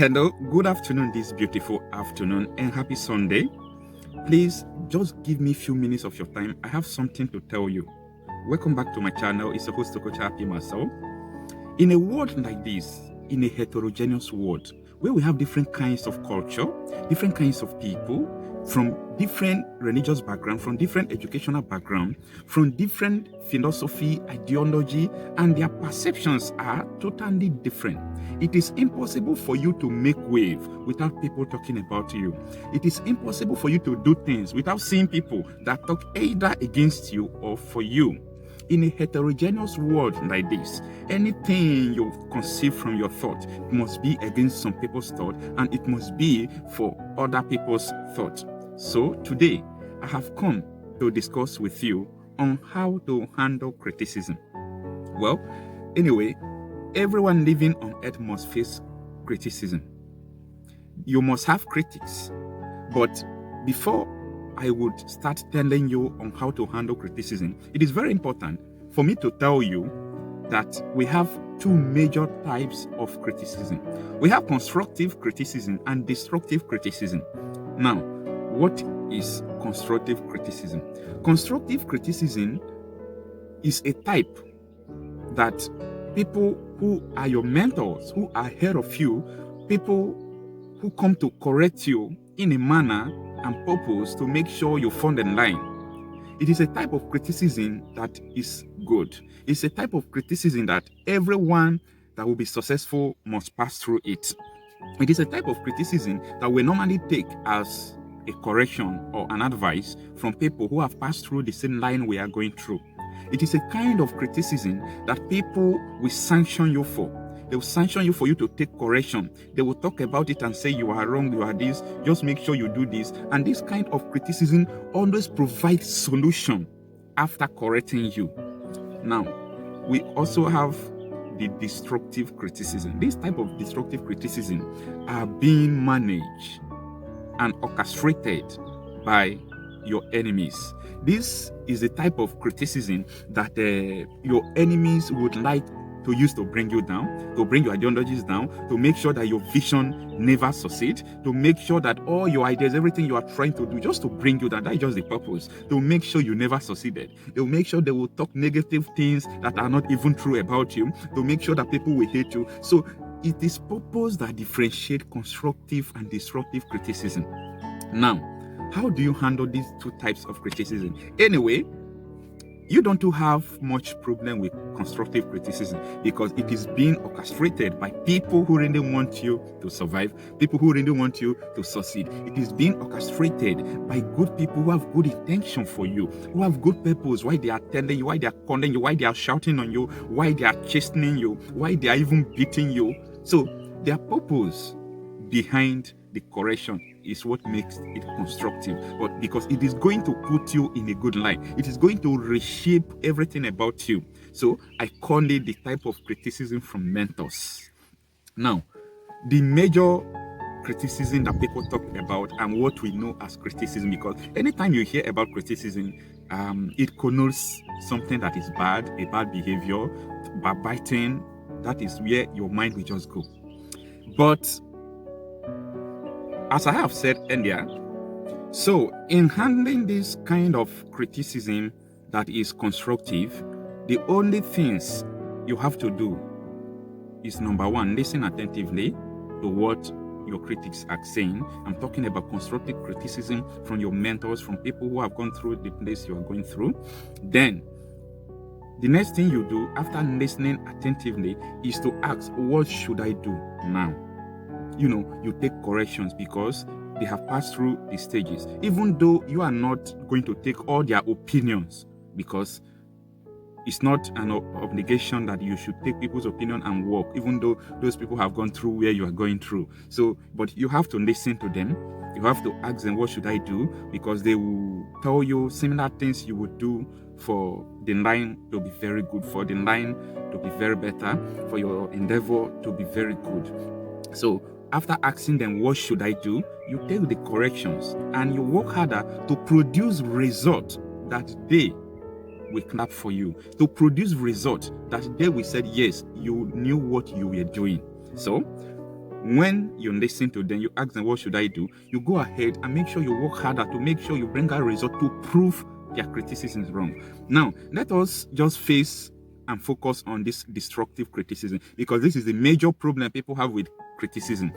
Hello, good afternoon, this beautiful afternoon, and happy Sunday. Please just give me a few minutes of your time. I have something to tell you. Welcome back to my channel. It's your host, Okocha, Marcel. In a world like this, in a heterogeneous world, where we have different kinds of culture, different kinds of people, from different religious background, from different educational background, from different philosophy, ideology, and their perceptions are totally different. It is impossible for you to make wave without people talking about you. It is impossible for you to do things without seeing people that talk either against you or for you. In a heterogeneous world like this, anything you conceive from your thought must be against some people's thought, and it must be for other people's thought. So today, I have come to discuss with you on how to handle criticism. Well, anyway, everyone living on earth must face criticism. You must have critics. But before I would start telling you on how to handle criticism, it is very important for me to tell you that we have two major types of criticism. We have constructive criticism and destructive criticism. Now, what is constructive criticism? Constructive criticism is a type that people who are your mentors, who are ahead of you, people who come to correct you in a manner and purpose to make sure you fall in line. It is a type of criticism that is good. It's a type of criticism that everyone that will be successful must pass through it. It is a type of criticism that we normally take as a correction or an advice from people who have passed through the same line we are going through. It is a kind of criticism that people will sanction you for. They will sanction you for you to take correction. They will talk about it and say you are wrong, you are this, just make sure you do this. And this kind of criticism always provides solution after correcting you. Now, we also have the destructive criticism. This type of destructive criticism are being managed and orchestrated by your enemies. This is the type of criticism that your enemies would like to use to bring you down, to bring your ideologies down, to make sure that your vision never succeeds, to make sure that all your ideas, everything you are trying to do, just to bring you down. That is just the purpose, to make sure you never succeeded. They will make sure they will talk negative things that are not even true about you, to make sure that people will hate you. So it is purpose that differentiate constructive and destructive criticism. Now, how do you handle these two types of criticism? Anyway, you don't have much problem with constructive criticism because it is being orchestrated by people who really want you to survive, people who really want you to succeed. It is being orchestrated by good people who have good intention for you, who have good purpose, why they are telling you, why they are calling you, why they are shouting on you, why they are chastening you, why they are even beating you. So their purpose behind the correction is what makes it constructive, but because it is going to put you in a good light, it is going to reshape everything about you. So I call it the type of criticism from mentors. Now, the major criticism that people talk about and what we know as criticism, because anytime you hear about criticism, it connotes something that is bad, a bad behavior, backbiting. That is where your mind will just go. But as I have said earlier, so in handling this kind of criticism that is constructive, the only things you have to do is number one, listen attentively to what your critics are saying. I'm talking about constructive criticism from your mentors, from people who have gone through the place you are going through. Then, the next thing you do after listening attentively is to ask, what should I do now? You take corrections because they have passed through the stages, even though you are not going to take all their opinions, because it's not an obligation that you should take people's opinion and work, even though those people have gone through where you are going through. So, but you have to listen to them. You have to ask them, what should I do? Because they will tell you similar things you would do for the line to be very good, for the line to be very better, for your endeavor to be very good. So after asking them, what should I do? You take the corrections and you work harder to produce results that they will clap for you, to produce results that they will say, yes, you knew what you were doing. So When you listen to them, you ask them, what should I do? You go ahead and make sure you work harder to make sure you bring out a result to prove their criticism is wrong. Now, let us just face and focus on this destructive criticism, because this is the major problem people have with criticism.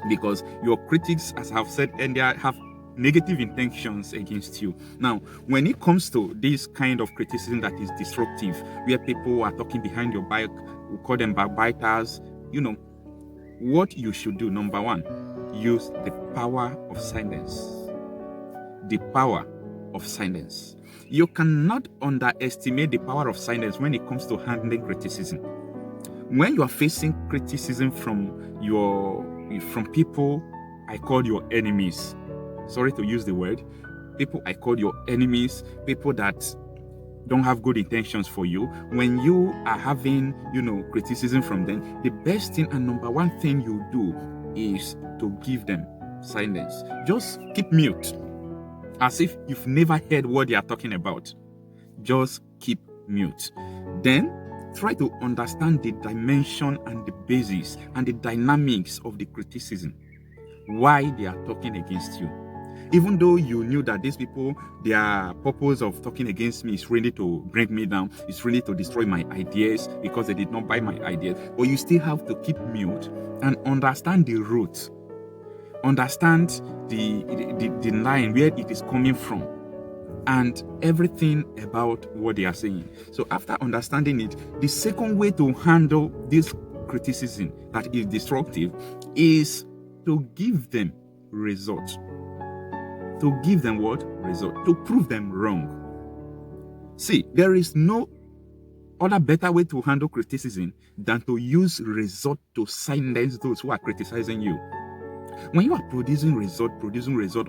Because your critics, as I've said earlier, have negative intentions against you. Now, when it comes to this kind of criticism that is destructive, where people are talking behind your back, we call them backbiters, what you should do, number one, use the power of silence. The power of silence. You cannot underestimate the power of silence when it comes to handling criticism. When you are facing criticism from people I call your enemies, sorry to use the word, people I call your enemies, people that don't have good intentions for you, when you are having, criticism from them, the best thing and number one thing you do is to give them silence. Just keep mute, as if you've never heard what they are talking about. Just keep mute. Then try to understand the dimension and the basis and the dynamics of the criticism, why they are talking against you. Even though you knew that these people, their purpose of talking against me is really to bring me down, it's really to destroy my ideas because they did not buy my ideas, but you still have to keep mute and understand the root, understand the line where it is coming from, and everything about what they are saying. So after understanding it, the second way to handle this criticism that is destructive is to give them results. To give them what? Result. To prove them wrong. See, there is no other better way to handle criticism than to use result to silence those who are criticizing you. When you are producing result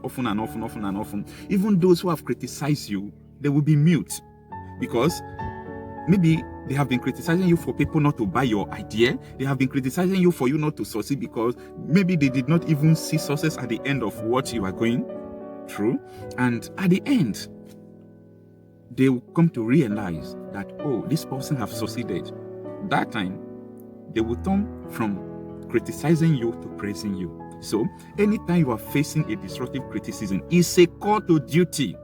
often and often, even those who have criticized you, they will be mute, because maybe they have been criticizing you for people not to buy your idea. They have been criticizing you for you not to succeed because maybe they did not even see success at the end of what you are going through. And at the end, they will come to realize that, oh, this person has succeeded. That time, they will turn from criticizing you to praising you. So, anytime you are facing a destructive criticism, it's a call to duty.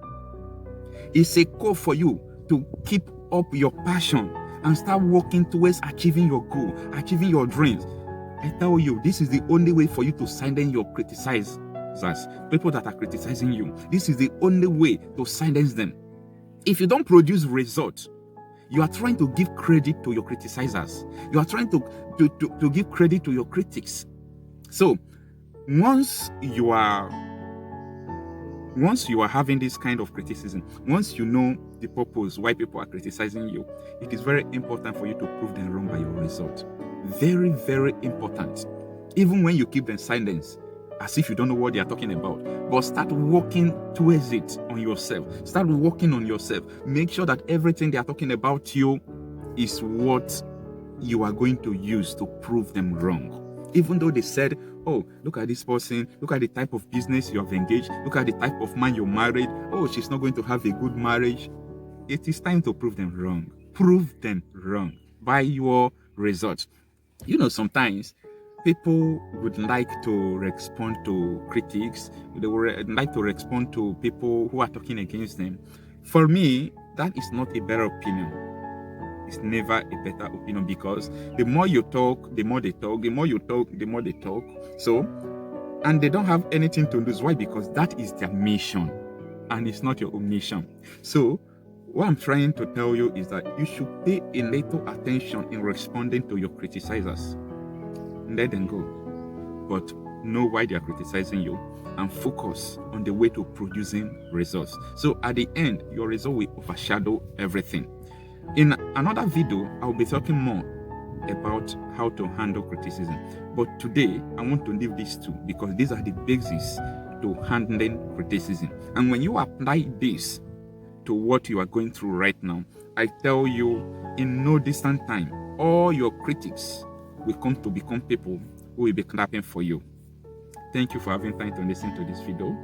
It's a call for you to keep up your passion and start working towards achieving your goal, achieving your dreams. I tell you, this is the only way for you to silence your criticizers, people that are criticizing you. This is the only way to silence them. If you don't produce results, you are trying to give credit to your criticizers. You are trying to give credit to your critics. So, once you are having this kind of criticism, once you know the purpose why people are criticizing you, it is very important for you to prove them wrong by your result. Very, very important. Even when you keep them silent, as if you don't know what they are talking about, but start working towards it on yourself. Start working on yourself. Make sure that everything they are talking about you is what you are going to use to prove them wrong. Even though they said, oh, look at this person, look at the type of business you have engaged, look at the type of man you married, oh, she's not going to have a good marriage. It is time to prove them wrong. Prove them wrong by your results. Sometimes people would like to respond to critics. They would like to respond to people who are talking against them. For me, that is not a better opinion. It's never a better opinion, because the more you talk, the more they talk. The more you talk, the more they talk. So, and they don't have anything to lose. Why? Because that is their mission, and it's not your own mission. So, what I'm trying to tell you is that you should pay a little attention in responding to your criticizers. Let them go, but know why they are criticizing you and focus on the way to producing results. So at the end, your result will overshadow everything. In another video, I'll be talking more about how to handle criticism. But today, I want to leave these two because these are the basis to handling criticism. And when you apply this to what you are going through right now, I tell you, in no distant time, all your critics will come to become people who will be clapping for you. Thank you for having time to listen to this video.